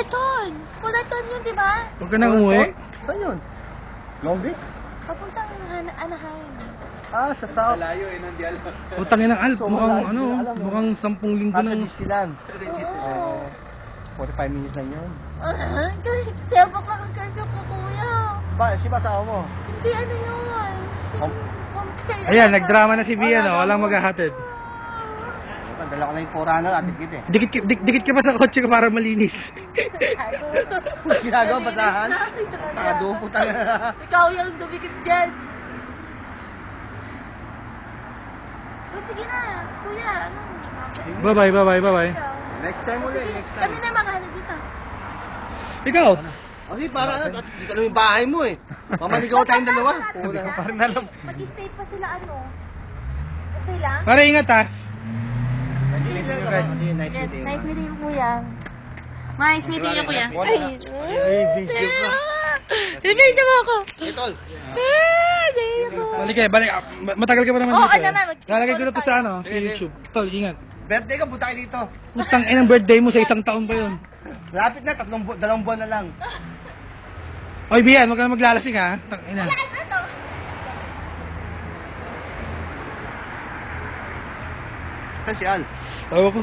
Fullerton! Fullerton yun, di ba? Huwag ka nang umuwi. Saan yun? Long Beach? Papuntang Anaheim. Ah, sa South. Malayo eh, nang di alam. Putang ina Alp, So, mukhang wala, ano, hindi alam, mukhang 10 linggo Ah, sa nang... Disneyland. Oo. 45 minutes lang yun. Kasi 12 o'clock ang curfew ko, kuya. Si asawa mo? Hindi ano yun. Homestay. Ayan, nagdrama na si Bia, no? Walang maghahatid. Dala ko na yung 400 at dikit eh. Dikit ka pa sa kotse ko para malinis. Ginagawa basahan? Nakado po tayo. Ikaw yung dumikit dyan. O sige na, kuya. Ano? Bye-bye. Next time ulit, Sige, next kami time. na yung mga dito. Ikaw? Kasi para at hindi ka naman yung bahay mo eh. Mamaligaw tayong dalawa. Parang alam. Mag-stay pa sila ano. Okay lang? Para ingat ha. Nice meeting you, kuya. Nice meeting you, kuya. Ay, video ka. Pinay mo ako. Hey, tol. Balik matagal ka pa naman Oo, dito. naman. Lalagay ko na to sa ano, sa YouTube. Tol, ingat. Birthday ka, punta kayo dito. Putang inang birthday mo sa 1 taon pa yun. Lapit na, 2 buwan na lang. Oy, Bian, huwag ka na maglalasing ha. Tang ina. Saan si Al? Tawa ko.